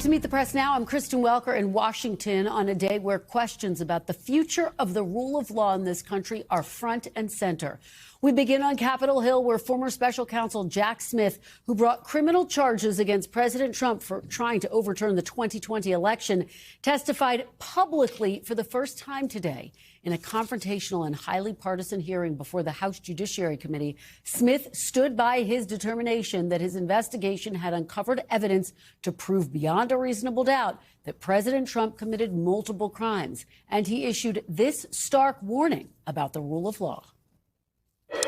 To Meet the Press now, I'm Kristen Welker in Washington on a day where questions about the future of the rule of law in this country are front and center. We begin on Capitol Hill, where former Special Counsel Jack Smith, who brought criminal charges against President Trump for trying to overturn the 2020 election, testified publicly for the first time today. In a confrontational and highly partisan hearing before the House Judiciary Committee, Smith stood by his determination that his investigation had uncovered evidence to prove beyond a reasonable doubt that President Trump committed multiple crimes. And he issued this stark warning about the rule of law.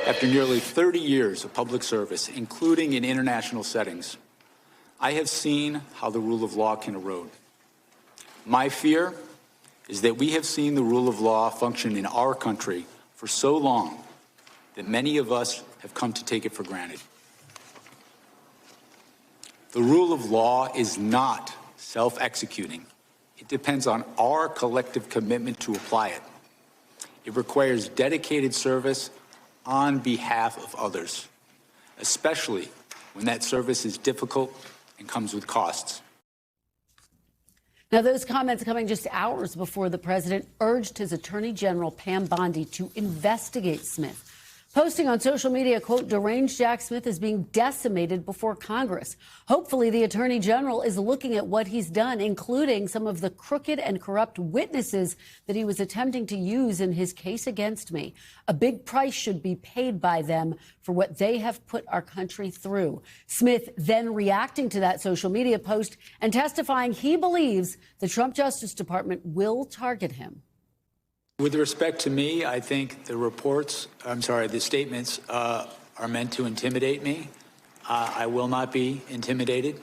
After nearly 30 years of public service, including in international settings, I have seen how the rule of law can erode. My fear is that we have seen the rule of law function in our country for so long that many of us have come to take it for granted. The rule of law is not self-executing. It depends on our collective commitment to apply it. It requires dedicated service on behalf of others, especially when that service is difficult and comes with costs. Now, those comments coming just hours before the president urged his Attorney General, Pam Bondi, to investigate Smith. Posting on social media, quote, deranged Jack Smith is being decimated before Congress. Hopefully, the Attorney General is looking at what he's done, including some of the crooked and corrupt witnesses that he was attempting to use in his case against me. A big price should be paid by them for what they have put our country through. Smith then reacting to that social media post and testifying he believes the Trump Justice Department will target him. With respect to me, I think the statements are meant to intimidate me. I will not be intimidated.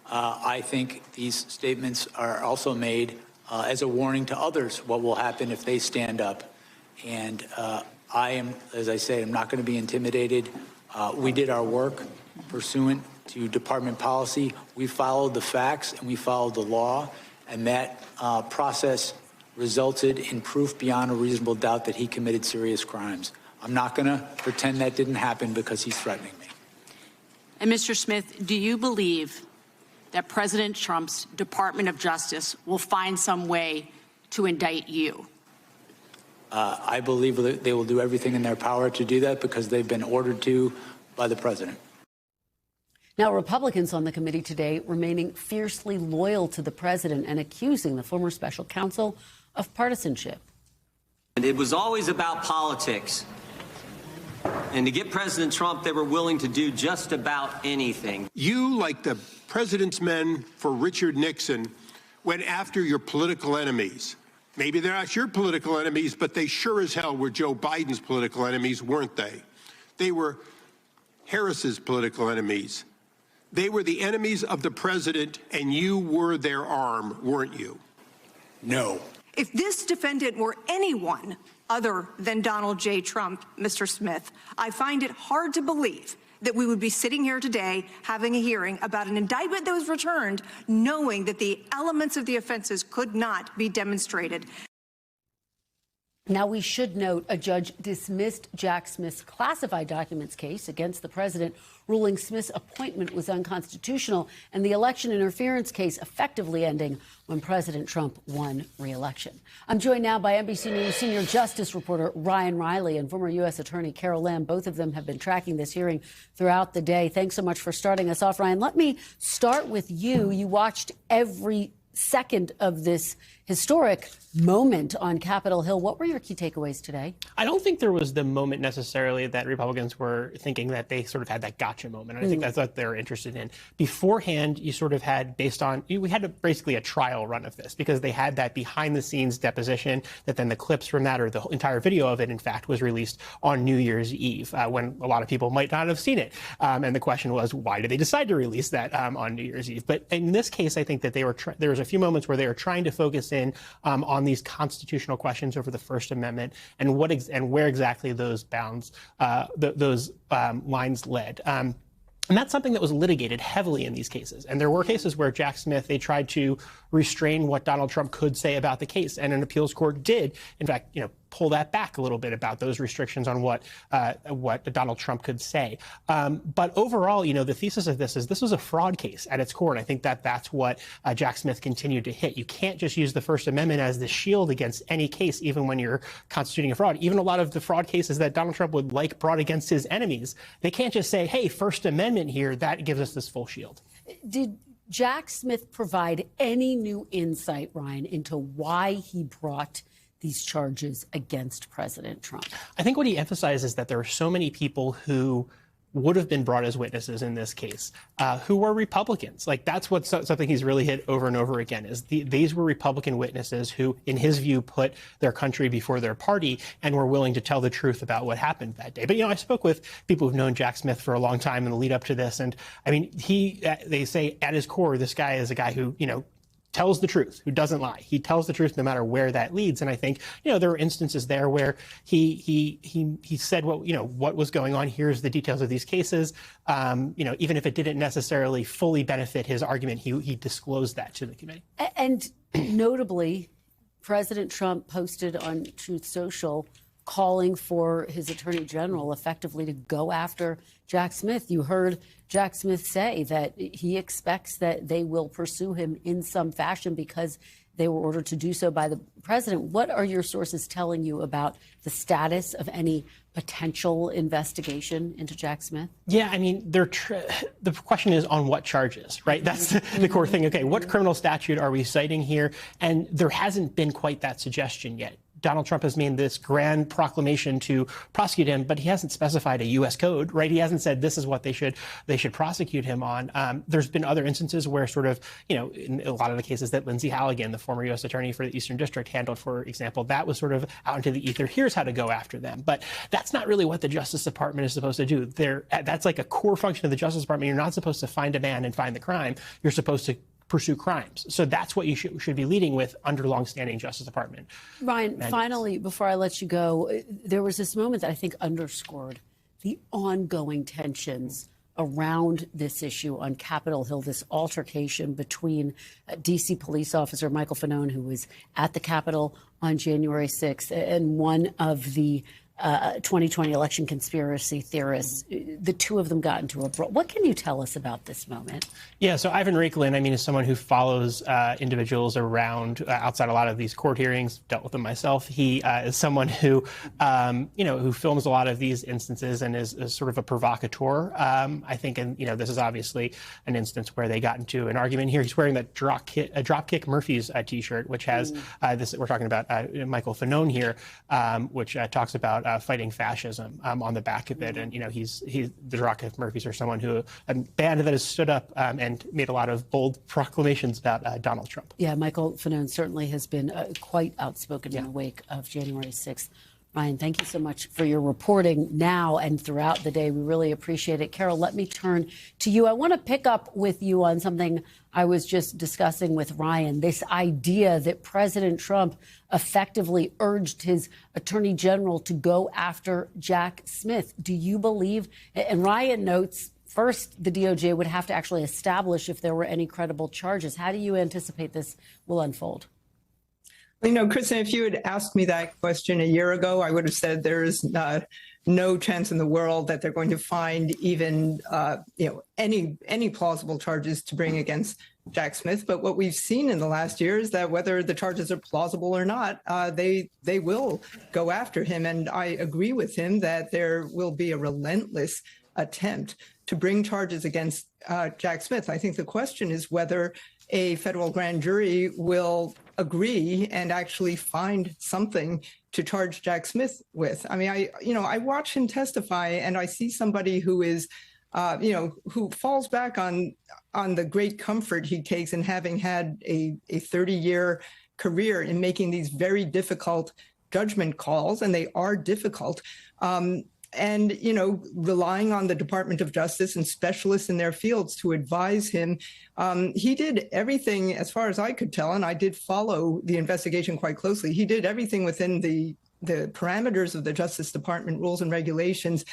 I think these statements are also made as a warning to others what will happen if they stand up. And I am, as I say, I'm not going to be intimidated. We did our work pursuant to department policy. We followed the facts and we followed the law, and that process resulted in proof beyond a reasonable doubt that he committed serious crimes. I'm not going to pretend that didn't happen because he's threatening me. And Mr. Smith, do you believe that President Trump's Department of Justice will find some way to indict you? I believe that they will do everything in their power to do that because they've been ordered to by the president. Now, Republicans on the committee today remaining fiercely loyal to the president and accusing the former special counsel of partisanship. And it was always about politics. And to get President Trump, they were willing to do just about anything. You, like the president's men for Richard Nixon, went after your political enemies. Maybe they're not your political enemies, but they sure as hell were Joe Biden's political enemies, weren't they? They were Harris's political enemies. They were the enemies of the president, and you were their arm, weren't you? No. If this defendant were anyone other than Donald J. Trump, Mr. Smith, I find it hard to believe that we would be sitting here today having a hearing about an indictment that was returned, knowing that the elements of the offenses could not be demonstrated. Now, we should note a judge dismissed Jack Smith's classified documents case against the president, ruling Smith's appointment was unconstitutional and the election interference case effectively ending when President Trump won re-election. I'm joined now by NBC News senior justice reporter Ryan Riley and former U.S. Attorney Carol Lam. Both of them have been tracking this hearing throughout the day. Thanks so much for starting us off, Ryan. Let me start with you. You watched every second of this historic moment on Capitol Hill. What were your key takeaways today? I don't think there was the moment necessarily that Republicans were thinking that they sort of had that gotcha moment. And I think that's what they're interested in. Beforehand, you sort of had, we had basically a trial run of this because they had that behind the scenes deposition that then the clips from that, or the entire video of it, in fact, was released on New Year's Eve when a lot of people might not have seen it. And the question was, why did they decide to release that on New Year's Eve? But in this case, I think that there was a few moments where they were trying to focus in on these constitutional questions over the First Amendment and where exactly those bounds, lines led. And that's something that was litigated heavily in these cases. And there were cases where Jack Smith, they tried to restrain what Donald Trump could say about the case. And an appeals court did, in fact, pull that back a little bit about those restrictions on what Donald Trump could say. But overall, the thesis of this is this was a fraud case at its core. And I think that that's what Jack Smith continued to hit. You can't just use the First Amendment as the shield against any case, even when you're constituting a fraud. Even a lot of the fraud cases that Donald Trump would like brought against his enemies, they can't just say, hey, First Amendment here, that gives us this full shield. Did Jack Smith provide any new insight, Ryan, into why he brought these charges against President Trump? I think what he emphasized is that there are so many people who would have been brought as witnesses in this case who were Republicans. Like, that's what something he's really hit over and over again is these were Republican witnesses who, in his view, put their country before their party and were willing to tell the truth about what happened that day. But, I spoke with people who've known Jack Smith for a long time in the lead up to this. And I mean, they say at his core, this guy is a guy who, tells the truth, who doesn't lie. He tells the truth no matter where that leads. And I think, there were instances there where he said what was going on. Here's the details of these cases. Even if it didn't necessarily fully benefit his argument, he disclosed that to the committee. And notably, President Trump posted on Truth Social calling for his attorney general effectively to go after Jack Smith. You heard Jack Smith say that he expects that they will pursue him in some fashion because they were ordered to do so by the president. What are your sources telling you about the status of any potential investigation into Jack Smith? Yeah, I mean, the question is on what charges, right? That's the core thing. Okay, what criminal statute are we citing here? And there hasn't been quite that suggestion yet. Donald Trump has made this grand proclamation to prosecute him, but he hasn't specified a U.S. code, right? He hasn't said this is what they should prosecute him on. There's been other instances where in a lot of the cases that Lindsey Halligan, the former U.S. attorney for the Eastern District, handled, for example, that was sort of out into the ether. Here's how to go after them. But that's not really what the Justice Department is supposed to do. That's like a core function of the Justice Department. You're not supposed to find a man and find the crime. You're supposed to pursue crimes. So that's what you should be leading with under longstanding Justice Department. Ryan, finally, before I let you go, there was this moment that I think underscored the ongoing tensions around this issue on Capitol Hill, this altercation between D.C. police officer Michael Fanone, who was at the Capitol on January 6th, and one of the 2020 election conspiracy theorists. The two of them got into a brawl. What can you tell us about this moment? Yeah, so Ivan Raiklin, is someone who follows individuals around outside a lot of these court hearings, dealt with them myself. He is someone who, who films a lot of these instances and is sort of a provocateur, I think. And, this is obviously an instance where they got into an argument here. He's wearing that Dropkick Murphys T-shirt, which has this, we're talking about Michael Fanone here, which talks about fighting fascism on the back of it. And, the Dropkick Murphys are someone who, a band that has stood up and made a lot of bold proclamations about Donald Trump. Yeah, Michael Fanone certainly has been quite outspoken in the wake of January 6th. Ryan, thank you so much for your reporting now and throughout the day. We really appreciate it. Carol, let me turn to you. I want to pick up with you on something I was just discussing with Ryan, this idea that President Trump effectively urged his attorney general to go after Jack Smith. Do you believe, and Ryan notes, first, the DOJ would have to actually establish if there were any credible charges. How do you anticipate this will unfold? Kristen, if you had asked me that question a year ago, I would have said there is no chance in the world that they're going to find even, any plausible charges to bring against Jack Smith. But what we've seen in the last year is that whether the charges are plausible or not, they will go after him. And I agree with him that there will be a relentless attempt to bring charges against Jack Smith. I think the question is whether a federal grand jury will agree and actually find something to charge Jack Smith with. I watch him testify and I see somebody who is, who falls back on the great comfort he takes in having had a 30-year career in making these very difficult judgment calls, and they are difficult. And, relying on the Department of Justice and specialists in their fields to advise him. He did everything, as far as I could tell, and I did follow the investigation quite closely. He did everything within the the parameters of the Justice Department rules and regulations.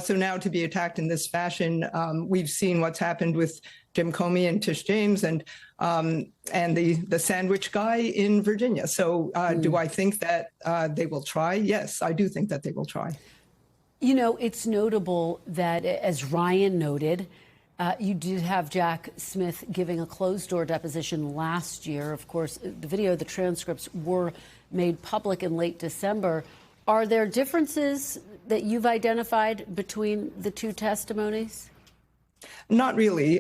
So now to be attacked in this fashion, we've seen what's happened with Jim Comey and Tish James and the sandwich guy in Virginia. So do I think that they will try? Yes, I do think that they will try. You know, it's notable that, as Ryan noted, you did have Jack Smith giving a closed-door deposition last year. Of course, the video, the transcripts were made public in late December. Are there differences that you've identified between the two testimonies? Not really.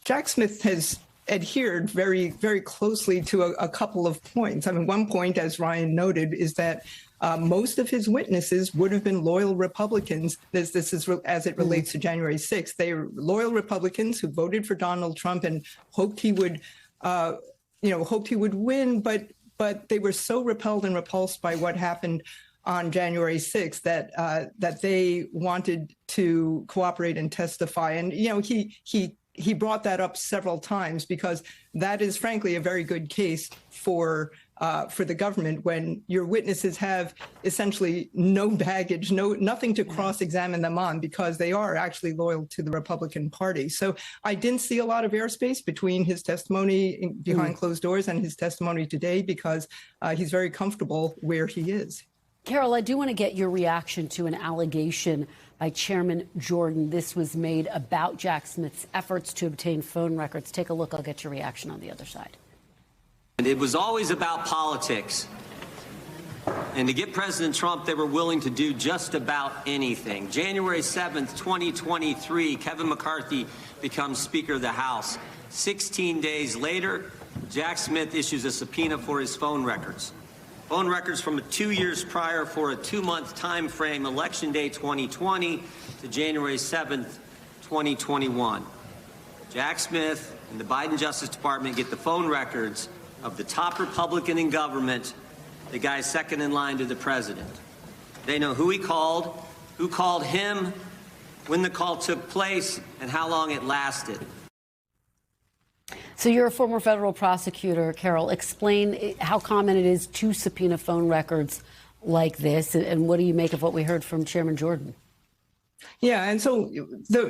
Jack Smith has adhered very, very closely to a couple of points. I mean, one point, as Ryan noted, is that most of his witnesses would have been loyal Republicans. This is as it relates to January 6th. They are loyal Republicans who voted for Donald Trump and hoped he would, hoped he would win. But they were so repelled and repulsed by what happened on January 6th that they wanted to cooperate and testify. And he brought that up several times because that is, frankly, a very good case for the government when your witnesses have essentially no baggage, nothing to cross-examine them on because they are actually loyal to the Republican Party. So I didn't see a lot of airspace between his testimony behind closed doors and his testimony today because he's very comfortable where he is. Carol, I do want to get your reaction to an allegation by Chairman Jordan. This was made about Jack Smith's efforts to obtain phone records. Take a look. I'll get your reaction on the other side. And it was always about politics. And to get President Trump, they were willing to do just about anything. January 7th, 2023, Kevin McCarthy becomes Speaker of the House. 16 days later, Jack Smith issues a subpoena for his phone records. Phone records from 2 years prior for a 2-month time frame, Election Day 2020 to January 7th, 2021. Jack Smith and the Biden Justice Department get the phone records of the top Republican in government, the guy second in line to the president. They know who he called, who called him, when the call took place, and how long it lasted. So you're a former federal prosecutor, Carol. Explain how common it is to subpoena phone records like this, and what do you make of what we heard from Chairman Jordan? Yeah, and so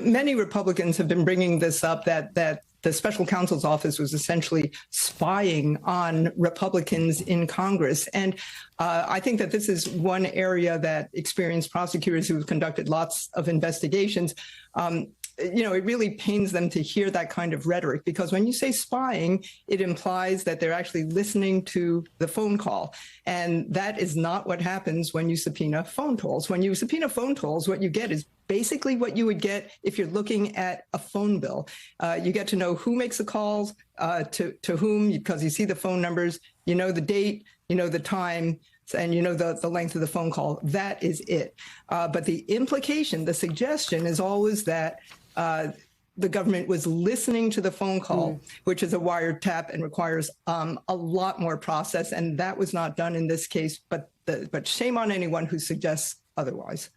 many Republicans have been bringing this up, that the special counsel's office was essentially spying on Republicans in Congress. And I think that this is one area that experienced prosecutors who have conducted lots of investigations, it really pains them to hear that kind of rhetoric, because when you say spying, it implies that they're actually listening to the phone call. And that is not what happens when you subpoena phone tolls. When you subpoena phone tolls, what you get is basically what you would get if you're looking at a phone bill. You get to know who makes the calls, to whom, because you see the phone numbers, you know the date, you know the time, and you know the length of the phone call. That is it. But the implication, the suggestion is always that the government was listening to the phone call, which is a wiretap and requires a lot more process. And that was not done in this case. But shame on anyone who suggests otherwise.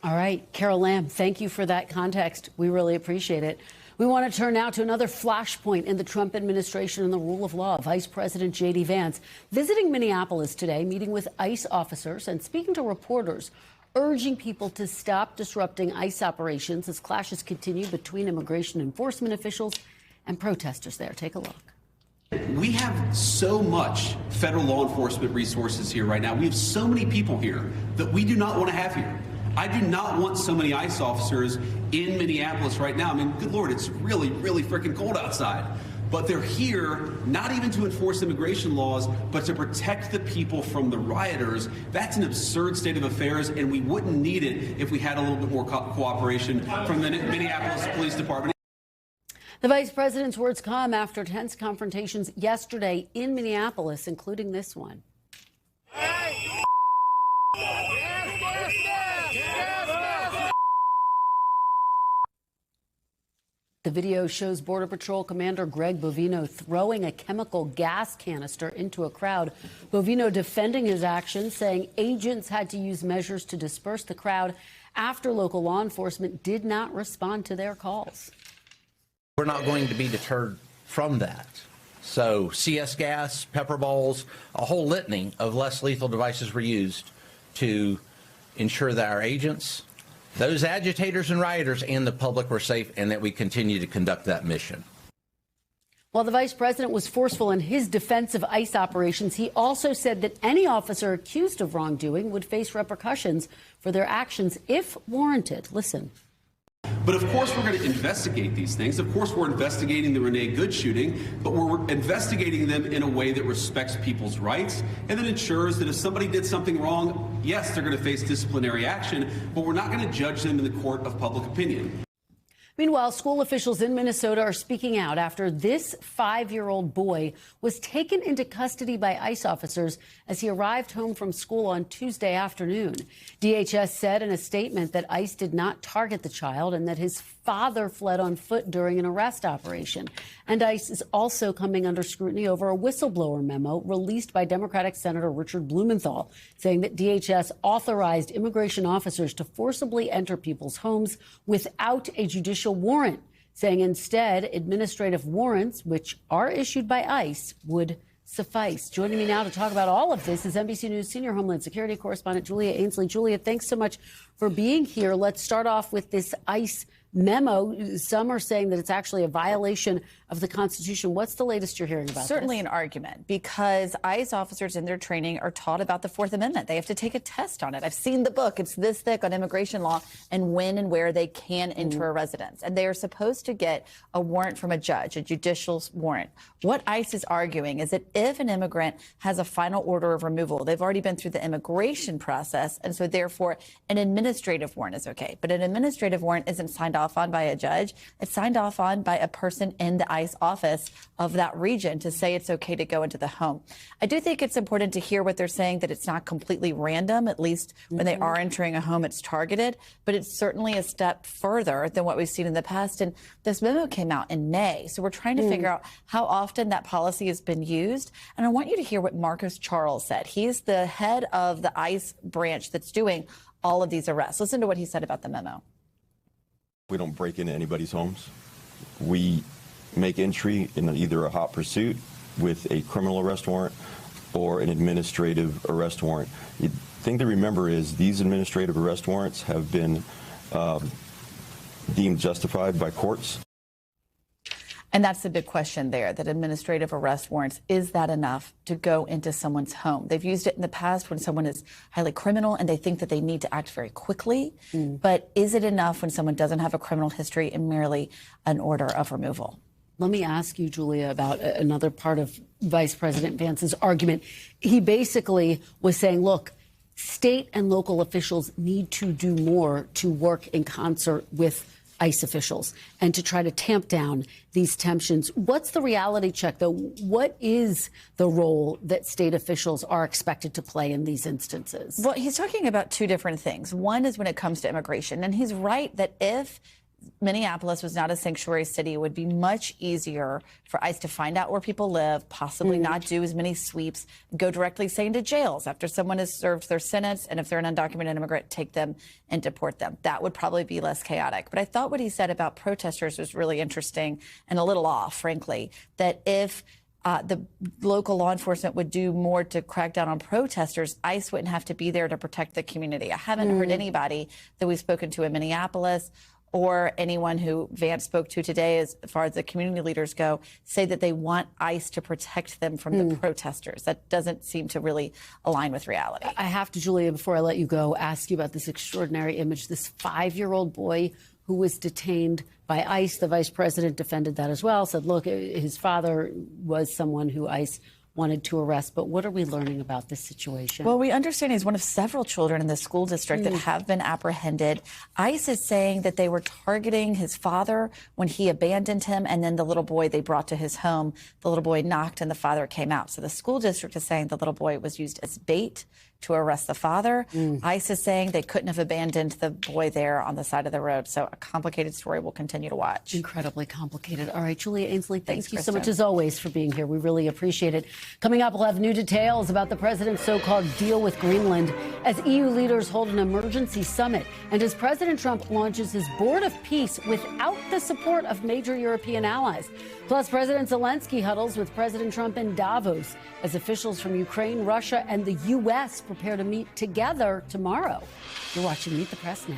All right, Carol Lamb, thank you for that context. We really appreciate it. We want to turn now to another flashpoint in the Trump administration and the rule of law. Vice President J.D. Vance visiting Minneapolis today, meeting with ICE officers and speaking to reporters, urging people to stop disrupting ICE operations as clashes continue between immigration enforcement officials and protesters there. Take a look. We have so much federal law enforcement resources here right now. We have so many people here that we do not want to have here. I do not want so many ICE officers in Minneapolis right now. I mean, good Lord, it's really, really freaking cold outside. But they're here not even to enforce immigration laws, but to protect the people from the rioters. That's an absurd state of affairs, and we wouldn't need it if we had a little bit more cooperation from the Minneapolis Police Department. The vice president's words come after tense confrontations yesterday in Minneapolis, including this one. The video shows Border Patrol Commander Greg Bovino throwing a chemical gas canister into a crowd. Bovino defending his actions, saying agents had to use measures to disperse the crowd after local law enforcement did not respond to their calls. We're not going to be deterred from that. So CS gas, pepper balls, a whole litany of less lethal devices were used to ensure that our agents, those agitators and rioters, and the public were safe, and that we continue to conduct that mission. While the vice president was forceful in his defense of ICE operations, he also said that any officer accused of wrongdoing would face repercussions for their actions if warranted. Listen. But of course, we're going to investigate these things. Of course, we're investigating the Renee Good shooting, but we're investigating them in a way that respects people's rights and that ensures that if somebody did something wrong, yes, they're going to face disciplinary action, but we're not going to judge them in the court of public opinion. Meanwhile, school officials in Minnesota are speaking out after this 5-year-old boy was taken into custody by ICE officers as he arrived home from school on Tuesday afternoon. DHS said in a statement that ICE did not target the child and that his father fled on foot during an arrest operation. And ICE is also coming under scrutiny over a whistleblower memo released by Democratic Senator Richard Blumenthal, saying that DHS authorized immigration officers to forcibly enter people's homes without a judicial warrant, saying instead administrative warrants, which are issued by ICE, would suffice. Joining me now to talk about all of this is NBC News senior Homeland Security correspondent Julia Ainsley. Julia, thanks so much for being here. Let's start off with this ICE memo. Some are saying that it's actually a violation of the Constitution. What's the latest you're hearing about Certainly this? An argument, because ICE officers in their training are taught about the Fourth Amendment. They have to take a test on it. I've seen the book. It's this thick on immigration law and when and where they can enter a residence. And they are supposed to get a warrant from a judge, a judicial warrant. What ICE is arguing is that if an immigrant has a final order of removal, they've already been through the immigration process, and so therefore an administrative warrant is okay. But an administrative warrant isn't signed off on by a judge. It's signed off on by a person in the ICE office of that region to say it's okay to go into the home. I do think it's important to hear what they're saying, that it's not completely random, at least when they are entering a home, it's targeted, but it's certainly a step further than what we've seen in the past. And this memo came out in May, so we're trying to figure out how often that policy has been used. And I want you to hear what Marcus Charles said. He's the head of the ICE branch that's doing all of these arrests. Listen to what he said about the memo. We don't break into anybody's homes. We make entry in either a hot pursuit with a criminal arrest warrant or an administrative arrest warrant. The thing to remember is these administrative arrest warrants have been deemed justified by courts. And that's the big question there, that administrative arrest warrants, is that enough to go into someone's home? They've used it in the past when someone is highly criminal and they think that they need to act very quickly. But is it enough when someone doesn't have a criminal history and merely an order of removal? Let me ask you, Julia, about another part of Vice President Vance's argument. He basically was saying, look, state and local officials need to do more to work in concert with ICE officials and to try to tamp down these tensions. What's the reality check, though? What is the role that state officials are expected to play in these instances? Well, he's talking about two different things. One is when it comes to immigration, and he's right that if Minneapolis was not a sanctuary city, it would be much easier for ICE to find out where people live, possibly not do as many sweeps, go directly, say, into jails after someone has served their sentence, and if they're an undocumented immigrant, take them and deport them. That would probably be less chaotic. But I thought what he said about protesters was really interesting and a little off, frankly, that if the local law enforcement would do more to crack down on protesters, ICE wouldn't have to be there to protect the community. I haven't heard anybody that we've spoken to in Minneapolis or anyone who Vance spoke to today, as far as the community leaders go, say that they want ICE to protect them from the protesters. That doesn't seem to really align with reality. I have to, Julia, before I let you go, ask you about this extraordinary image, this 5-year-old boy who was detained by ICE. The vice president defended that as well, said, look, his father was someone who ICE wanted to arrest. But what are we learning about this situation? Well, we understand he's one of several children in the school district that have been apprehended. ICE is saying that they were targeting his father when he abandoned him, and then the little boy they brought to his home, the little boy knocked and the father came out. So the school district is saying the little boy was used as bait to arrest the father. ICE is saying they couldn't have abandoned the boy there on the side of the road. So a complicated story we'll continue to watch. Incredibly complicated. All right, Julia Ainsley, thank Thanks, you so Kristen. much, as always, for being here. We really appreciate it. Coming up, we'll have new details about the president's so-called deal with Greenland as EU leaders hold an emergency summit and as President Trump launches his board of peace without the support of major European allies. Plus, President Zelensky huddles with President Trump in Davos as officials from Ukraine, Russia, and the U.S. prepare to meet together tomorrow. You're watching Meet the Press now.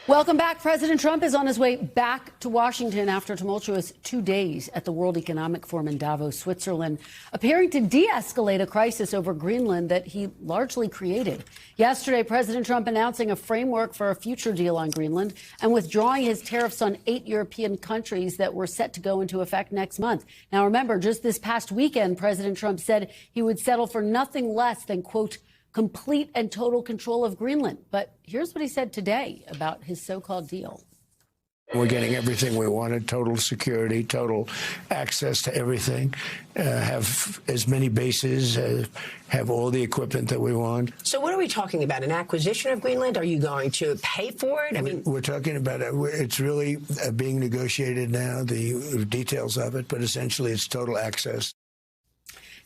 Welcome back. President Trump is on his way back to Washington after a tumultuous 2 days at the World Economic Forum in Davos, Switzerland, appearing to de-escalate a crisis over Greenland that he largely created. Yesterday, President Trump announcing a framework for a future deal on Greenland and withdrawing his tariffs on 8 European countries that were set to go into effect next month. Now, remember, just this past weekend, President Trump said he would settle for nothing less than, quote, complete and total control of Greenland. But here's what he said today about his so-called deal. We're getting everything we wanted, total security, total access to everything, have as many bases, have all the equipment that we want. So what are we talking about, an acquisition of Greenland? Are you going to pay for it? I mean, we're talking about it. It's really being negotiated now, the details of it, but essentially it's total access.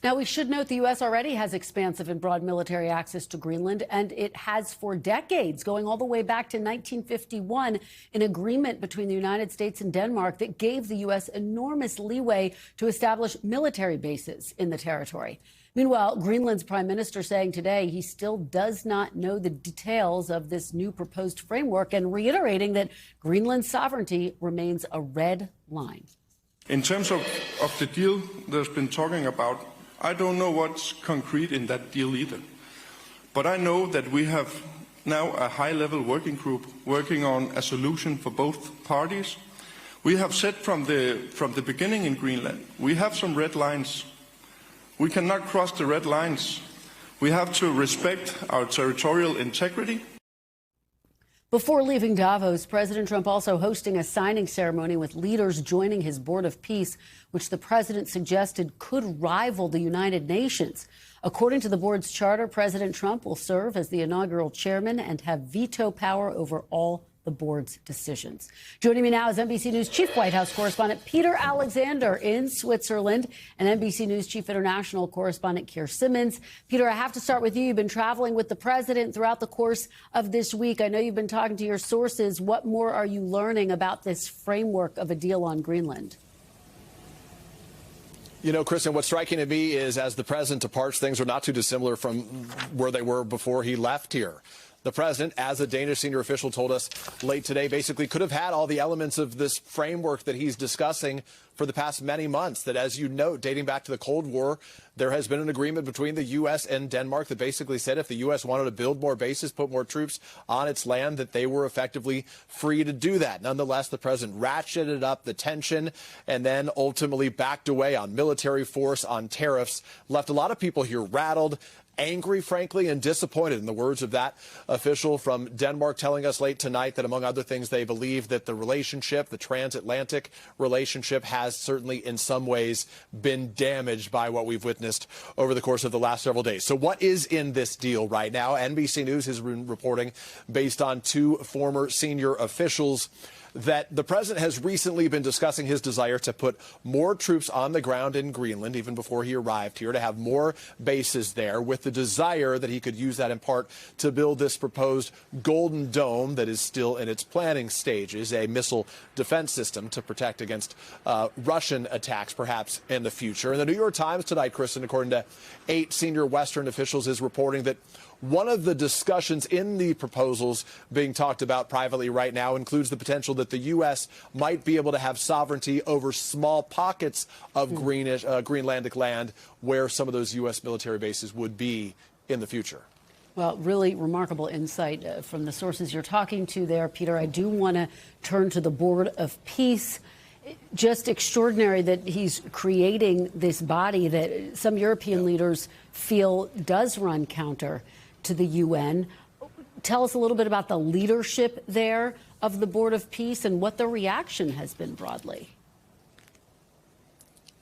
Now, we should note the U.S. already has expansive and broad military access to Greenland, and it has for decades, going all the way back to 1951, an agreement between the United States and Denmark that gave the U.S. enormous leeway to establish military bases in the territory. Meanwhile, Greenland's prime minister saying today he still does not know the details of this new proposed framework and reiterating that Greenland's sovereignty remains a red line. In terms of the deal there's been talking about, I don't know what's concrete in that deal either. But I know that we have now a high-level working group working on a solution for both parties. We have said from the beginning in Greenland, we have some red lines. We cannot cross the red lines. We have to respect our territorial integrity. Before leaving Davos, President Trump also hosting a signing ceremony with leaders joining his board of peace, which the president suggested could rival the United Nations. According to the board's charter, President Trump will serve as the inaugural chairman and have veto power over all the board's decisions. Joining me now is NBC News Chief White House Correspondent Peter Alexander in Switzerland and NBC News Chief International Correspondent Keir Simmons. Peter, I have to start with you. You've been traveling with the president throughout the course of this week. I know you've been talking to your sources. What more are you learning about this framework of a deal on Greenland? You know, Kristen, what's striking to me is as the president departs, things are not too dissimilar from where they were before he left here. The president, as a Danish senior official told us late today, basically could have had all the elements of this framework that he's discussing for the past many months. That, as you note, dating back to the Cold War, there has been an agreement between the U.S. and Denmark that basically said if the U.S. wanted to build more bases, put more troops on its land, that they were effectively free to do that. Nonetheless, the president ratcheted up the tension and then ultimately backed away on military force, on tariffs, left a lot of people here rattled, angry, frankly, and disappointed, in the words of that official from Denmark, telling us late tonight that, among other things, they believe that the relationship, the transatlantic relationship, has certainly in some ways been damaged by what we've witnessed over the course of the last several days. So what is in this deal right now? NBC News has been reporting, based on two former senior officials, that the president has recently been discussing his desire to put more troops on the ground in Greenland, even before he arrived here, to have more bases there, with the desire that he could use that in part to build this proposed Golden Dome that is still in its planning stages, a missile defense system to protect against Russian attacks, perhaps, in the future. And the New York Times tonight, Kristen, according to 8 senior Western officials, is reporting that one of the discussions in the proposals being talked about privately right now includes the potential that the U.S. might be able to have sovereignty over small pockets of Greenlandic land where some of those U.S. military bases would be in the future. Well, really remarkable insight from the sources you're talking to there, Peter. I do want to turn to the Board of Peace. Just extraordinary that he's creating this body that some European leaders feel does run counter to the UN. Tell us a little bit about the leadership there of the Board of Peace and what the reaction has been broadly.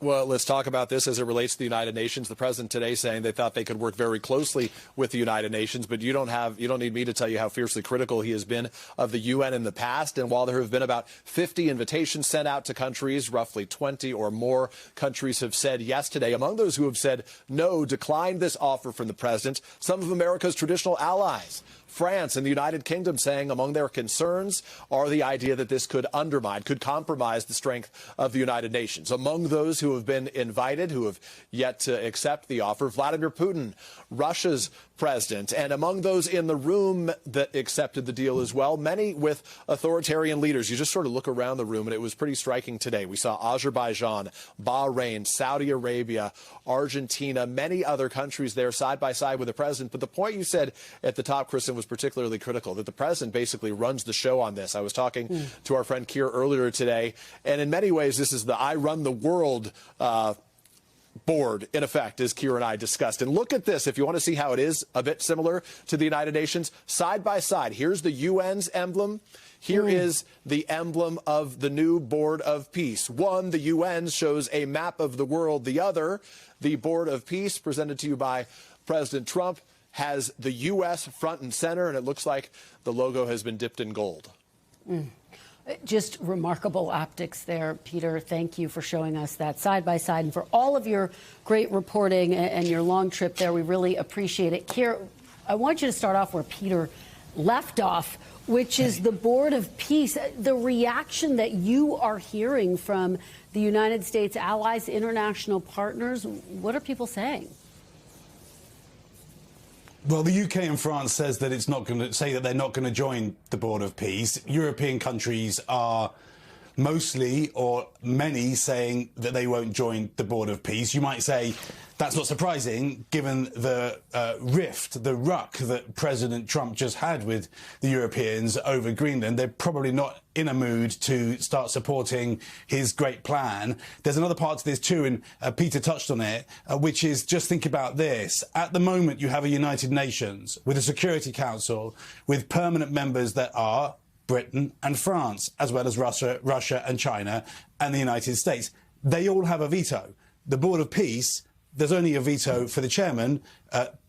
Well, let's talk about this as it relates to the United Nations. The president today saying they thought they could work very closely with the United Nations, but you don't need me to tell you how fiercely critical he has been of the UN in the past. And while there have been about 50 invitations sent out to countries, roughly 20 or more countries have said yes today. Among those who have said no, declined this offer from the president, some of America's traditional allies. France and the United Kingdom saying among their concerns are the idea that this could undermine, could compromise the strength of the United Nations. Among those who have been invited, who have yet to accept the offer, Vladimir Putin, Russia's president, and among those in the room that accepted the deal as well, many with authoritarian leaders. You just sort of look around the room, and it was pretty striking today. We saw Azerbaijan, Bahrain, Saudi Arabia, Argentina, many other countries there side by side with the president. But the point you said at the top, Kristen, was particularly critical, that the president basically runs the show on this. I was talking to our friend Keir earlier today, and in many ways, this is the I run the world board, in effect, as Keir and I discussed. And look at this, if you want to see how it is a bit similar to the United Nations, side by side. Here's the UN's emblem. Here is the emblem of the new Board of Peace. One, the UN, shows a map of the world. The other, the Board of Peace, presented to you by President Trump, has the U.S. front and center, and it looks like the logo has been dipped in gold. Just remarkable optics there, Peter. Thank you for showing us that side by side and for all of your great reporting and your long trip there. We really appreciate it. Keir, I want you to start off where Peter left off, which is the Board of Peace. The reaction that you are hearing from the United States allies, international partners, what are people saying? Well, the UK and France says that it's not going to say that they're not going to join the Board of Peace. European countries are mostly or many saying that they won't join the Board of Peace. You might say that's not surprising given the rift, the ruck that President Trump just had with the Europeans over Greenland. They're probably not in a mood to start supporting his great plan. There's another part to this too, and Peter touched on it, which is just think about this. At the moment, you have a United Nations with a Security Council with permanent members that are Britain and France, as well as Russia and China and the United States. They all have a veto. The Board of Peace, there's only a veto for the chairman,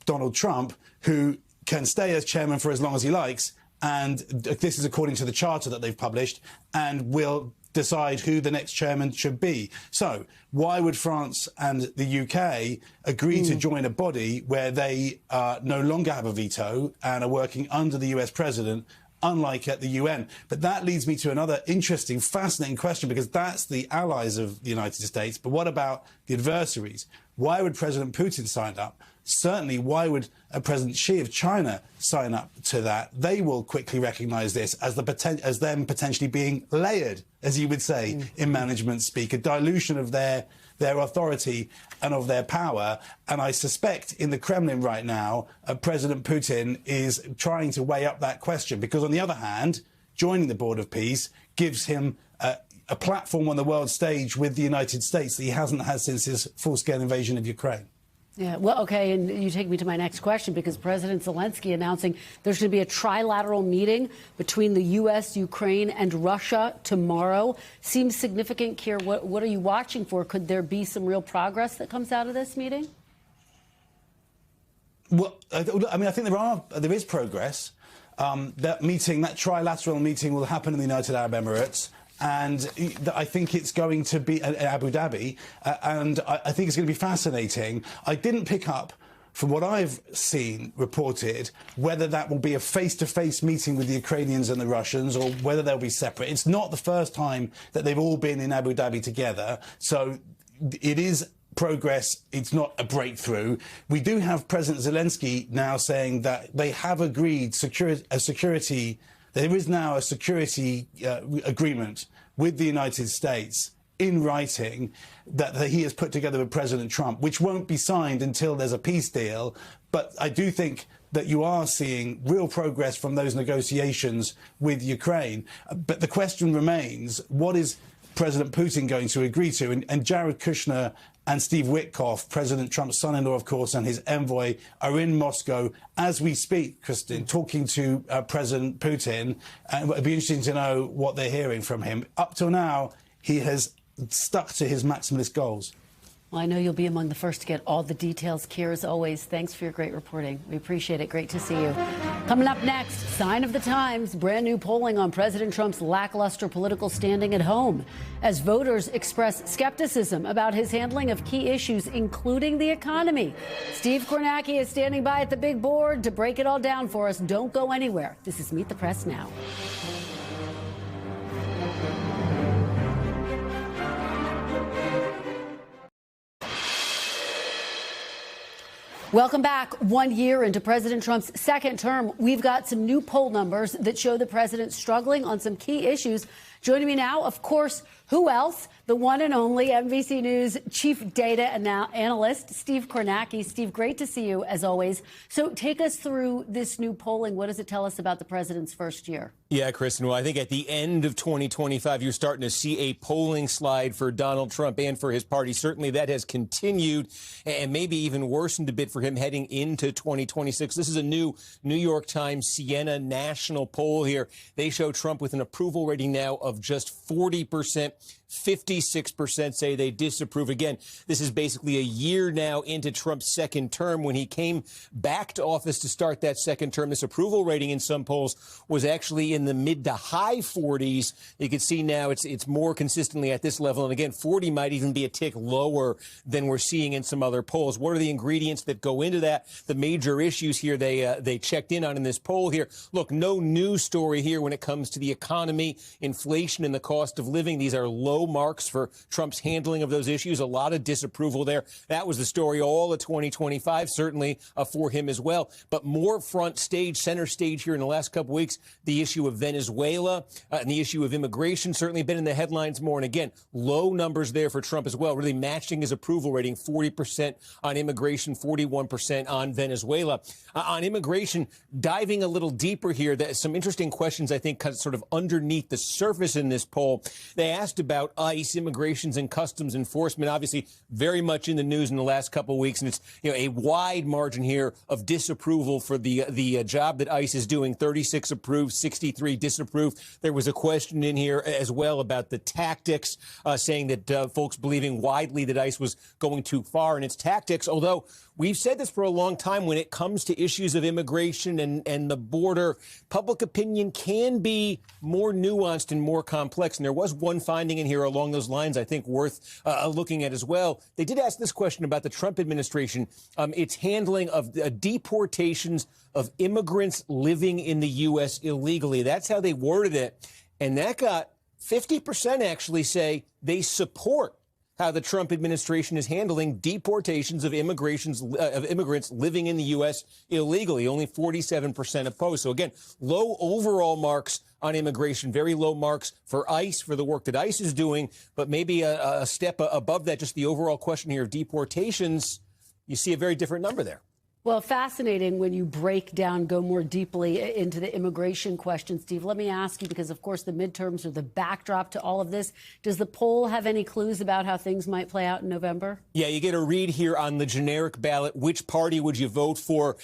Donald Trump, who can stay as chairman for as long as he likes. And this is according to the charter that they've published, and will decide who the next chairman should be. So why would France and the UK agree to join a body where they no longer have a veto and are working under the US president, unlike at the UN? But that leads me to another interesting, fascinating question, because that's the allies of the United States. But what about the adversaries? Why would President Putin sign up? Certainly, why would President Xi of China sign up to that? They will quickly recognise this as them potentially being layered, as you would say in management speak, a dilution of their authority and of their power. And I suspect in the Kremlin right now, President Putin is trying to weigh up that question, because on the other hand, joining the Board of Peace gives him a platform on the world stage with the United States that he hasn't had since his full-scale invasion of Ukraine. Yeah, well, OK, and you take me to my next question, because President Zelensky announcing there's going to be a trilateral meeting between the U.S., Ukraine and Russia tomorrow. Seems significant. Keir, what are you watching for? Could there be some real progress that comes out of this meeting? Well, I mean, I think there is progress. That trilateral meeting will happen in the United Arab Emirates. And I think it's going to be Abu Dhabi, and I think it's going to be fascinating. I didn't pick up, from what I've seen reported, whether that will be a face-to-face meeting with the Ukrainians and the Russians, or whether they'll be separate. It's not the first time that they've all been in Abu Dhabi together, so it is progress. It's not a breakthrough. We do have President Zelensky now saying that they have agreed there is now a security agreement with the United States in writing that he has put together with President Trump, which won't be signed until there's a peace deal. But I do think that you are seeing real progress from those negotiations with Ukraine. But the question remains, what is President Putin going to agree to? And Jared Kushner and Steve Witkoff, President Trump's son-in-law, of course, and his envoy, are in Moscow as we speak, Kristen, talking to President Putin. And it'd be interesting to know what they're hearing from him. Up till now, he has stuck to his maximalist goals. Well, I know you'll be among the first to get all the details. Keir, as always, thanks for your great reporting. We appreciate it. Great to see you. Coming up next, sign of the times, brand new polling on President Trump's lackluster political standing at home as voters express skepticism about his handling of key issues, including the economy. Steve Kornacki is standing by at the big board to break it all down for us. Don't go anywhere. This is Meet the Press Now. Welcome back. 1 year into President Trump's second term, we've got some new poll numbers that show the president struggling on some key issues. Joining me now, of course, who else? The one and only NBC News chief data analyst, Steve Kornacki. Steve, great to see you, as always. So take us through this new polling. What does it tell us about the president's first year? Yeah, Kristen, well, I think at the end of 2025, you're starting to see a polling slide for Donald Trump and for his party. Certainly that has continued and maybe even worsened a bit for him heading into 2026. This is a new New York Times Siena national poll here. They show Trump with an approval rating now of just 40%. 56% say they disapprove. Again, this is basically a year now into Trump's second term. When he came back to office to start that second term, this approval rating in some polls was actually in the mid to high 40s. You can see now it's more consistently at this level. And again, 40 might even be a tick lower than we're seeing in some other polls. What are the ingredients that go into that? The major issues here they checked in on in this poll here. Look, no news story here when it comes to the economy, inflation, and the cost of living. These are low marks for Trump's handling of those issues. A lot of disapproval there. That was the story all of 2025, certainly for him as well. But more front stage, center stage here in the last couple of weeks, the issue of Venezuela and the issue of immigration certainly been in the headlines more. And again, low numbers there for Trump as well, really matching his approval rating, 40% on immigration, 41% on Venezuela. On immigration, diving a little deeper here, there's some interesting questions, I think, sort of underneath the surface in this poll. They asked about ICE, immigrations and customs enforcement, obviously very much in the news in the last couple of weeks. And it's a wide margin here of disapproval for the job that ICE is doing. 36 approved, 63 disapproved. There was a question in here as well about the tactics, saying that folks believing widely that ICE was going too far in its tactics, although we've said this for a long time when it comes to issues of immigration and the border, public opinion can be more nuanced and more complex. And there was one finding in here along those lines, I think, worth looking at as well. They did ask this question about the Trump administration, its handling of deportations of immigrants living in the U.S. illegally. That's how they worded it. And that got 50% actually say they support how the Trump administration is handling deportations of immigrants living in the U.S. illegally. Only 47% opposed. So again, low overall marks on immigration, very low marks for ICE, for the work that ICE is doing, but maybe a step above that, just the overall question here of deportations, you see a very different number there. Well, fascinating when you break down, go more deeply into the immigration question, Steve. Let me ask you, because, of course, the midterms are the backdrop to all of this. Does the poll have any clues about how things might play out in November? Yeah, you get a read here on the generic ballot. Which party would you vote for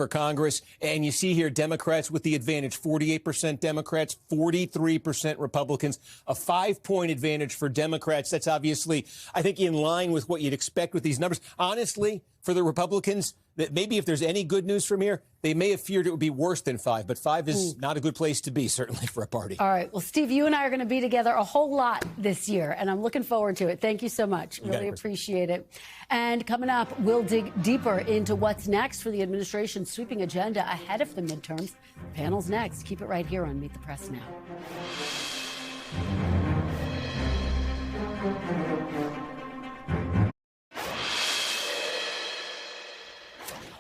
Congress? And you see here Democrats with the advantage, 48% Democrats, 43% Republicans, a 5-point advantage for Democrats. That's obviously, I think, in line with what you'd expect with these numbers. Honestly, for the Republicans, that maybe if there's any good news from here, they may have feared it would be worse than 5, but 5 is not a good place to be, certainly for a party. All right. Well, Steve, you and I are going to be together a whole lot this year, and I'm looking forward to it. Thank you so much. Really appreciate it. And coming up, we'll dig deeper into what's next for the administration's sweeping agenda ahead of the midterms. The panel's next. Keep it right here on Meet the Press Now.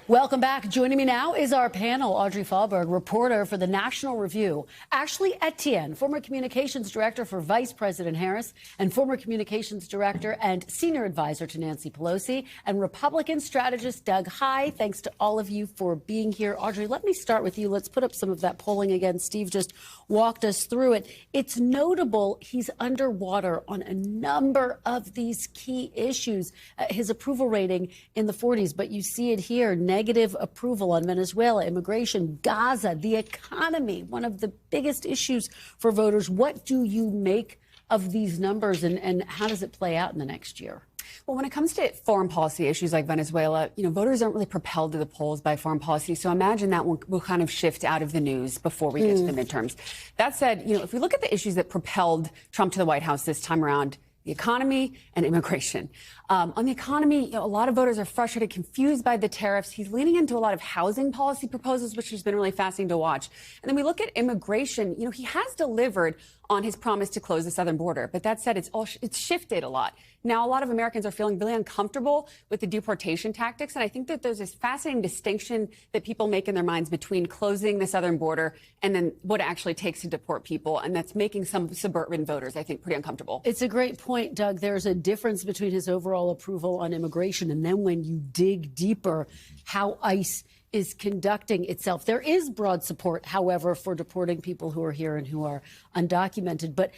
Welcome back. Joining me now is our panel, Audrey Fahlberg, reporter for the National Review, Ashley Etienne, former communications director for Vice President Harris and former communications director and senior advisor to Nancy Pelosi, and Republican strategist Doug Heye. Thanks to all of you for being here. Audrey, let me start with you. Let's put up some of that polling again. Steve just walked us through it. It's notable he's underwater on a number of these key issues. His approval rating in the 40s, but you see it here. Negative approval on Venezuela, immigration, Gaza, the economy, one of the biggest issues for voters. What do you make of these numbers, and how does it play out in the next year? Well, when it comes to foreign policy issues like Venezuela, voters aren't really propelled to the polls by foreign policy. So imagine that will kind of shift out of the news before we get to the midterms. That said, if we look at the issues that propelled Trump to the White House this time around, the economy and immigration. On the economy, a lot of voters are frustrated, confused by the tariffs. He's leaning into a lot of housing policy proposals, which has been really fascinating to watch. And then we look at immigration. He has delivered on his promise to close the southern border. But that said, it's shifted a lot. Now, a lot of Americans are feeling really uncomfortable with the deportation tactics. And I think that there's this fascinating distinction that people make in their minds between closing the southern border and then what it actually takes to deport people. And that's making some suburban voters, I think, pretty uncomfortable. It's a great point, Doug. There's a difference between his overall approval on immigration and then when you dig deeper, how ICE is conducting itself. There is broad support, however, for deporting people who are here and who are undocumented. But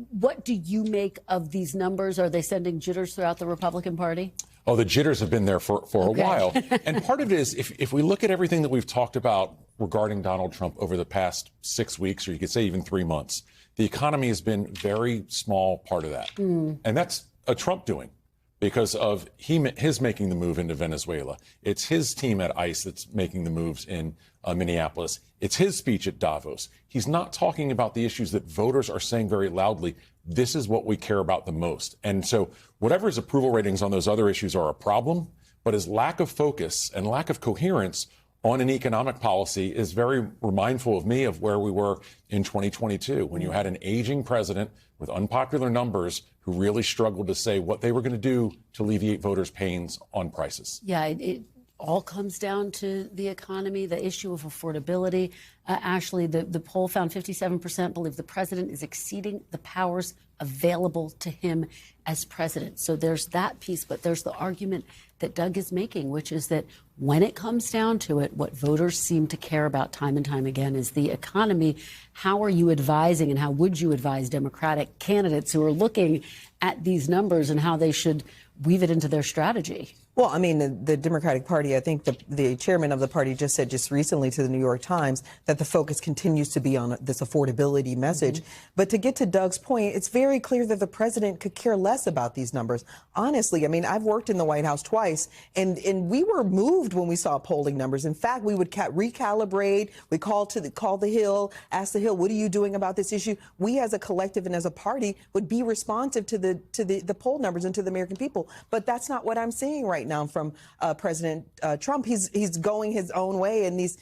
what do you make of these numbers? Are they sending jitters throughout the Republican Party? Oh, the jitters have been there for a while. And part of it is if we look at everything that we've talked about regarding Donald Trump over the past 6 weeks, or you could say even 3 months, the economy has been a very small part of that. And that's a Trump doing. Because of his making the move into Venezuela. It's his team at ICE that's making the moves in Minneapolis. It's his speech at Davos. He's not talking about the issues that voters are saying very loudly. This is what we care about the most. And so whatever his approval ratings on those other issues are a problem, but his lack of focus and lack of coherence on an economic policy is very mindful of me of where we were in 2022, when you had an aging president with unpopular numbers who really struggled to say what they were going to do to alleviate voters' pains on prices. Yeah, it all comes down to the economy, the issue of affordability. Ashley, the poll found 57% believe the president is exceeding the powers available to him as president. So there's that piece, but there's the argument that Doug is making, which is that when it comes down to it, what voters seem to care about time and time again is the economy. How are you advising and how would you advise Democratic candidates who are looking at these numbers and how they should weave it into their strategy? Well, I mean, the Democratic Party, I think the chairman of the party just said just recently to the New York Times that the focus continues to be on this affordability message. But to get to Doug's point, it's very clear that the president could care less about these numbers. Honestly, I mean, I've worked in the White House twice, and we were moved when we saw polling numbers. In fact, we would recalibrate. We call the Hill, ask the Hill, what are you doing about this issue? We as a collective and as a party would be responsive to the poll numbers and to the American people. But that's not what I'm seeing right now from President Trump. He's going his own way in these,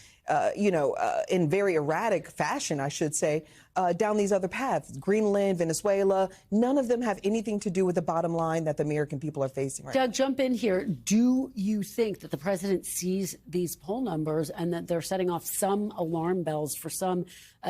in very erratic fashion, I should say, down these other paths. Greenland, Venezuela, none of them have anything to do with the bottom line that the American people are facing right now. Doug, jump in here. Do you think that the president sees these poll numbers and that they're setting off some alarm bells for some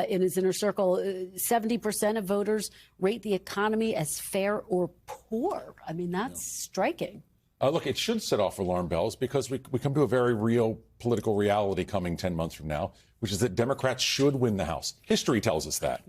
in his inner circle? 70% of voters rate the economy as fair or poor. I mean, that's striking. Look, it should set off alarm bells because we come to a very real political reality coming 10 months from now, which is that Democrats should win the House. History tells us that.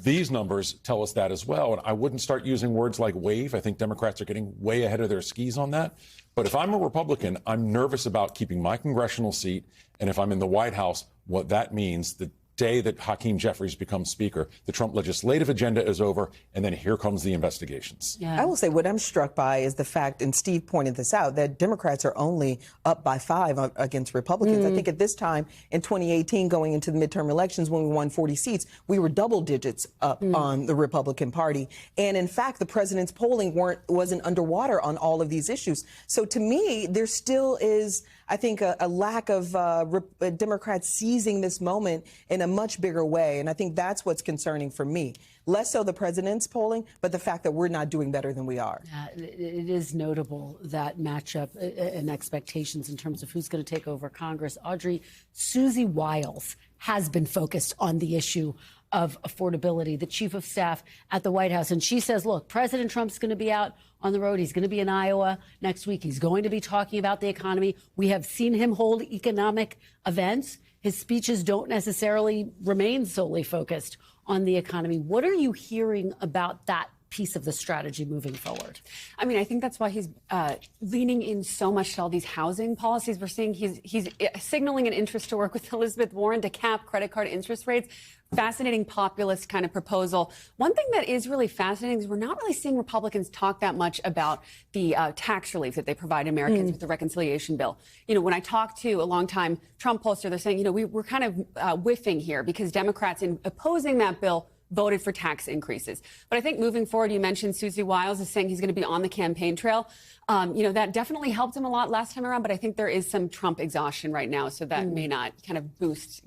These numbers tell us that as well. And I wouldn't start using words like wave. I think Democrats are getting way ahead of their skis on that. But if I'm a Republican, I'm nervous about keeping my congressional seat. And if I'm in the White House, what that means, the day that Hakeem Jeffries becomes Speaker, the Trump legislative agenda is over, and then here comes the investigations. I will say what I'm struck by is the fact, and Steve pointed this out, that Democrats are only up by 5 against Republicans. I think at this time in 2018, going into the midterm elections, when we won 40 seats, we were double digits up on the Republican Party. And in fact, the president's polling wasn't underwater on all of these issues. So to me, there still is, I think, a lack of Democrats seizing this moment in a much bigger way. And I think that's what's concerning for me. Less so the president's polling, but the fact that we're not doing better than we are. It is notable, that matchup and expectations in terms of who's going to take over Congress. Audrey, Susie Wiles has been focused on the issue of affordability, the chief of staff at the White House. And she says, look, President Trump's going to be out on the road. He's going to be in Iowa next week. He's going to be talking about the economy. We have seen him hold economic events. His speeches don't necessarily remain solely focused on the economy. What are you hearing about that piece of the strategy moving forward? I mean, I think that's why he's leaning in so much to all these housing policies. We're seeing he's signaling an interest to work with Elizabeth Warren to cap credit card interest rates. Fascinating populist kind of proposal. One thing that is really fascinating is we're not really seeing Republicans talk that much about the tax relief that they provide Americans with the reconciliation bill. You know, when I talk to a longtime Trump pollster, they're saying, you know, we're kind of whiffing here because Democrats in opposing that bill voted for tax increases. But I think moving forward, you mentioned Susie Wiles is saying he's going to be on the campaign trail. You know, that definitely helped him a lot last time around, but I think there is some Trump exhaustion right now, so that may not kind of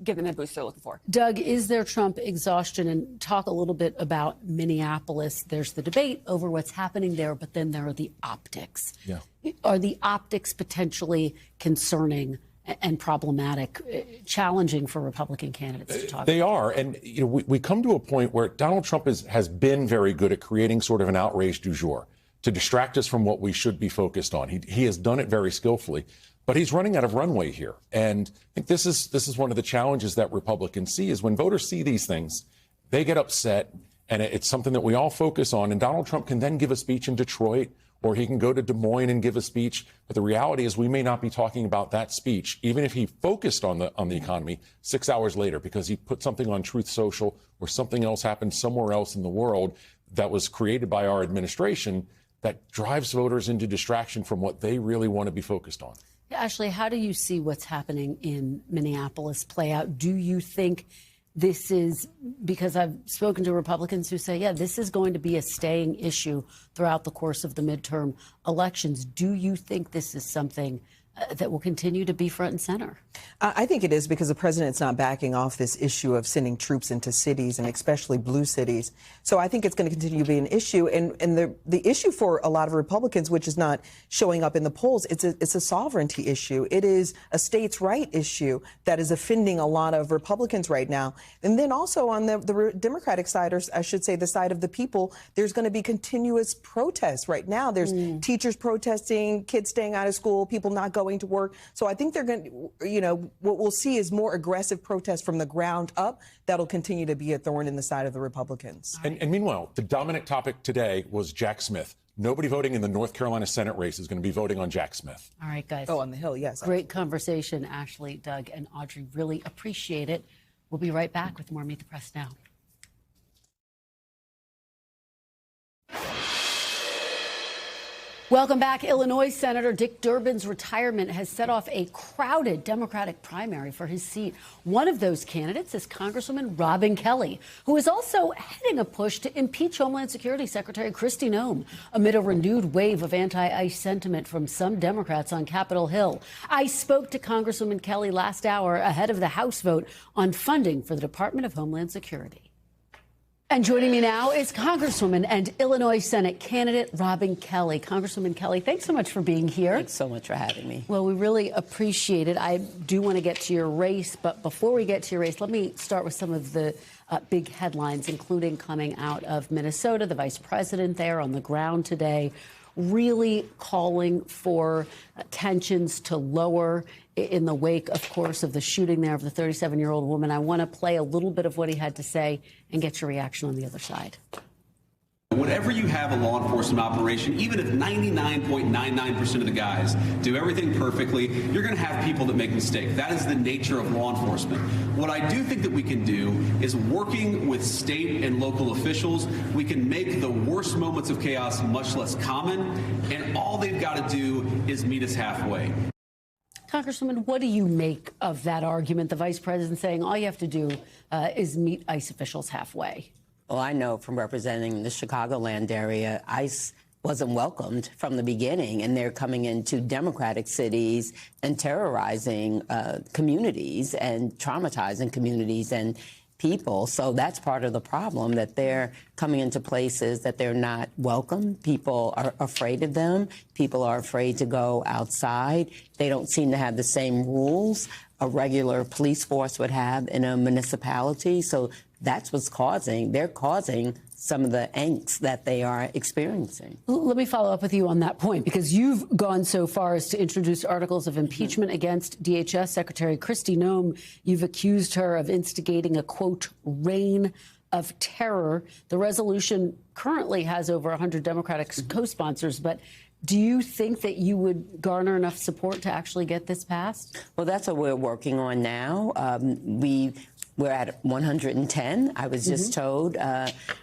give them the boost they're looking for. Doug, is there Trump exhaustion? And talk a little bit about Minneapolis. There's the debate over what's happening there, but then there are the optics. Yeah. Are the optics potentially concerning and problematic, challenging for Republican candidates to talk They about? are. And you know, we come to a point where Donald Trump has been very good at creating sort of an outrage du jour to distract us from what we should be focused on. He has done it very skillfully, but he's running out of runway here. And I think this is one of the challenges that Republicans see is when voters see these things, they get upset, and it's something that we all focus on. And Donald Trump can then give a speech in Detroit, or he can go to Des Moines and give a speech. But the reality is we may not be talking about that speech, even if he focused on the economy 6 hours later, because he put something on Truth Social or something else happened somewhere else in the world that was created by our administration that drives voters into distraction from what they really want to be focused on. Ashley, how do you see what's happening in Minneapolis play out? Do you think this is, because I've spoken to Republicans who say, yeah, this is going to be a staying issue throughout the course of the midterm elections. Do you think this is something that will continue to be front and center? I think it is, because the president's not backing off this issue of sending troops into cities, and especially blue cities. So I think it's going to continue to be an issue. And the issue for a lot of Republicans, which is not showing up in the polls, it's a sovereignty issue. It is a states' right issue that is offending a lot of Republicans right now. And then also on the Democratic side, or I should say the side of the people, there's going to be continuous protests right now. There's teachers protesting, kids staying out of school, people not going to work. So I think they're going to, you know, what we'll see is more aggressive protests from the ground up that'll continue to be a thorn in the side of the Republicans. And meanwhile, the dominant topic today was Jack Smith. Nobody voting in the North Carolina Senate race is going to be voting on Jack Smith. All right, guys. Oh, on the Hill, yes. Great conversation, Ashley, Doug, and Audrey. Really appreciate it. We'll be right back with more Meet the Press Now. Welcome back. Illinois Senator Dick Durbin's retirement has set off a crowded Democratic primary for his seat. One of those candidates is Congresswoman Robin Kelly, who is also heading a push to impeach Homeland Security Secretary Kristi Noem amid a renewed wave of anti-ICE sentiment from some Democrats on Capitol Hill. I spoke to Congresswoman Kelly last hour ahead of the House vote on funding for the Department of Homeland Security. And joining me now is Congresswoman and Illinois Senate candidate Robin Kelly. Congresswoman Kelly, thanks so much for being here. Thanks so much for having me. Well, we really appreciate it. I do want to get to your race, but before we get to your race, let me start with some of the big headlines, including coming out of Minnesota. The vice president there on the ground today, really calling for tensions to lower in the wake, of course, of the shooting there of the 37-year-old woman. I want to play a little bit of what he had to say and get your reaction on the other side. Whenever you have a law enforcement operation, even if 99.99% of the guys do everything perfectly, you're going to have people that make mistakes. That is the nature of law enforcement. What I do think that we can do is, working with state and local officials, we can make the worst moments of chaos much less common, and all they've got to do is meet us halfway. Congresswoman, what do you make of that argument? The vice president saying all you have to do is meet ICE officials halfway. Well, I know from representing the Chicagoland area, ICE wasn't welcomed from the beginning, and they're coming into Democratic cities and terrorizing communities and traumatizing communities and people. So that's part of the problem, that they're coming into places that they're not welcome. People are afraid of them. People are afraid to go outside. They don't seem to have the same rules a regular police force would have in a municipality. So that's what's they're causing some of the angst that they are experiencing. Let me follow up with you on that point, because you've gone so far as to introduce articles of impeachment against DHS Secretary Kristi Noem. You've accused her of instigating a, quote, reign of terror. The resolution currently has over 100 Democratic co-sponsors, but do you think that you would garner enough support to actually get this passed? Well, that's what we're working on now. We're at 110, I was just told,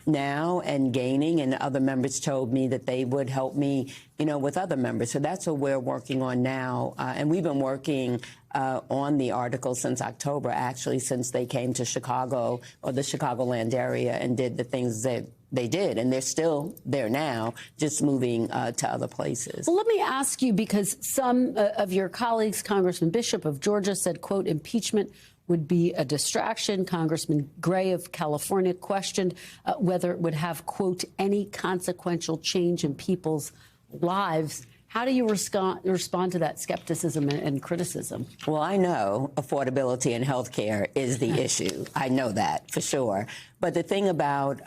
now, and gaining, and other members told me that they would help me, with other members. So that's what we're working on now. And we've been working on the article since October, actually, since they came to Chicago or the Chicagoland area and did the things that they did. And they're still there now, just moving to other places. Well, let me ask you, because some of your colleagues, Congressman Bishop of Georgia said, quote, impeachment would be a distraction. Congressman Gray of California questioned whether it would have, quote, any consequential change in people's lives. How do you respond to that skepticism and criticism? Well, I know affordability in health care is the issue. I know that for sure. But the thing about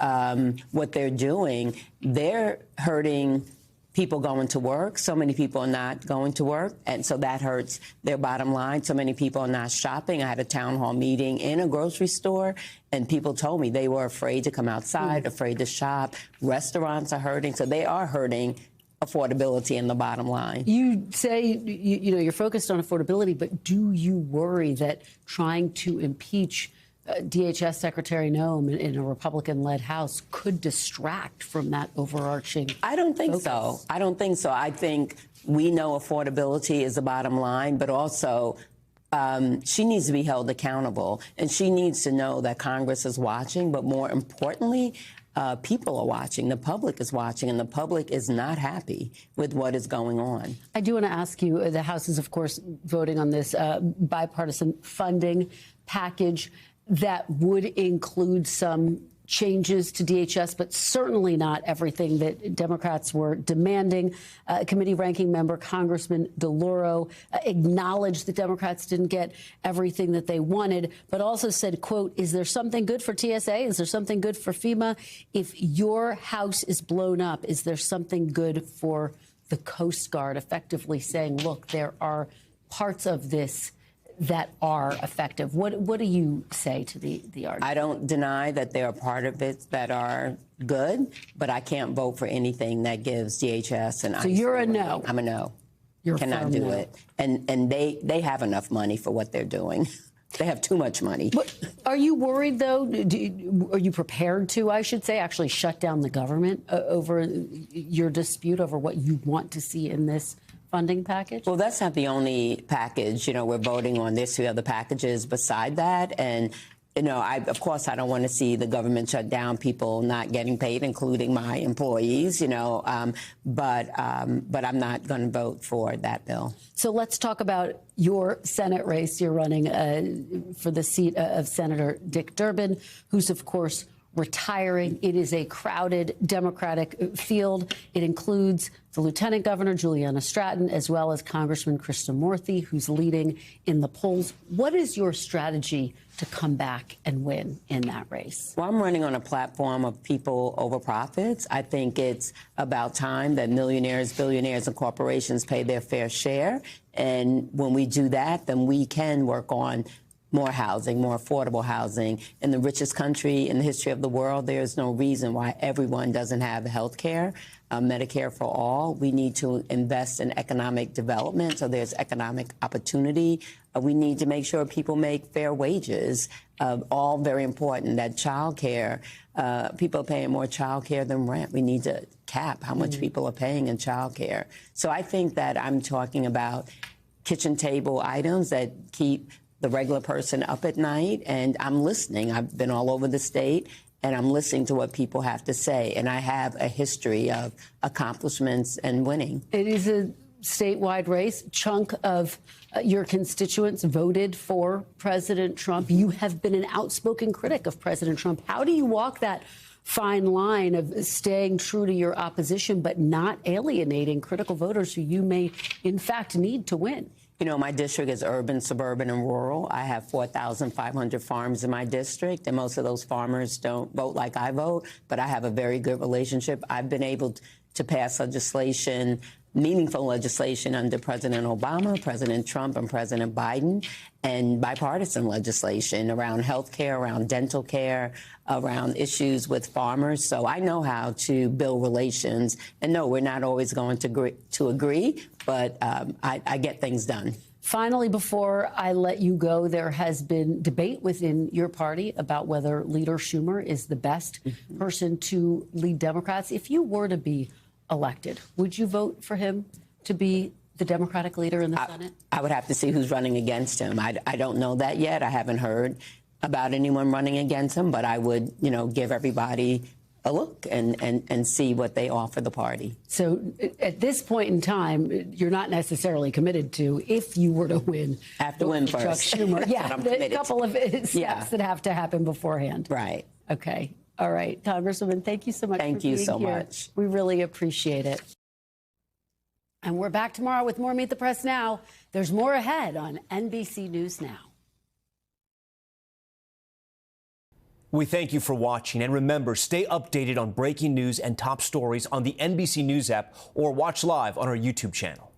what they're doing, they're hurting people going to work. So many people are not going to work, and so that hurts their bottom line. So many people are not shopping. I had a town hall meeting in a grocery store, and people told me they were afraid to come outside, afraid to shop. Restaurants are hurting, so they are hurting affordability in the bottom line. You say, you're focused on affordability, but do you worry that trying to impeach DHS Secretary Noem in a Republican-led House could distract from that overarching I don't think focus? so. I don't think so. I think we know affordability is the bottom line, but also she needs to be held accountable, and she needs to know that Congress is watching, but more importantly, people are watching, the public is watching, and the public is not happy with what is going on. I do want to ask you, the House is, of course, voting on this bipartisan funding package that would include some changes to DHS, but certainly not everything that Democrats were demanding. Committee ranking member Congressman DeLauro acknowledged that Democrats didn't get everything that they wanted, but also said, quote, is there something good for TSA? Is there something good for FEMA? If your house is blown up, is there something good for the Coast Guard? Effectively saying, look, there are parts of this that are effective. What do you say to the argument? I don't deny that there are part of it that are good, but I can't vote for anything that gives DHS and ICE. So you're a no. I'm a no. You're cannot do it. And they have enough money for what they're doing. They have too much money. But are you worried, though? Are you prepared to, I should say, actually shut down the government over your dispute over what you want to see in this funding package? Well, that's not the only package. We're voting on this. We have the packages beside that. And, of course, I don't want to see the government shut down, people not getting paid, including my employees, but I'm not going to vote for that bill. So let's talk about your Senate race. You're running for the seat of Senator Dick Durbin, who's, of course, retiring. It is a crowded Democratic field. It includes the Lieutenant Governor, Juliana Stratton, as well as Congressman Krishnamurthy, who's leading in the polls. What is your strategy to come back and win in that race? Well, I'm running on a platform of people over profits. I think it's about time that millionaires, billionaires, and corporations pay their fair share. And when we do that, then we can work on more housing, more affordable housing. In the richest country in the history of the world, there is no reason why everyone doesn't have health care, Medicare for all. We need to invest in economic development so there's economic opportunity. We need to make sure people make fair wages, all very important. That child care, people are paying more child care than rent. We need to cap how much people are paying in child care. So I think that I'm talking about kitchen table items that keep the regular person up at night, and I'm listening. I've been all over the state, and I'm listening to what people have to say, and I have a history of accomplishments and winning. It is a statewide race. Chunk of your constituents voted for President Trump. You have been an outspoken critic of President Trump. How do you walk that fine line of staying true to your opposition but not alienating critical voters who you may, in fact, need to win? My district is urban, suburban, and rural. I have 4,500 farms in my district, and most of those farmers don't vote like I vote, but I have a very good relationship. I've been able to pass legislation meaningful legislation under President Obama, President Trump, and President Biden, and bipartisan legislation around health care, around dental care, around issues with farmers. So I know how to build relations. And no, we're not always going to agree, but I get things done. Finally, before I let you go, there has been debate within your party about whether Leader Schumer is the best person to lead Democrats. If you were to be elected, would you vote for him to be the Democratic leader in the Senate? I would have to see who's running against him. I don't know that yet. I haven't heard about anyone running against him, but I would, give everybody a look and see what they offer the party. So at this point in time, you're not necessarily committed to, if you were to win. I have to win Chuck first. Schumer. Yeah, a couple of steps that have to happen beforehand. Right. Okay. All right. Congresswoman, thank you so much for being here. Thank you so much. We really appreciate it. And we're back tomorrow with more Meet the Press Now. There's more ahead on NBC News Now. We thank you for watching, and remember, stay updated on breaking news and top stories on the NBC News app or watch live on our YouTube channel.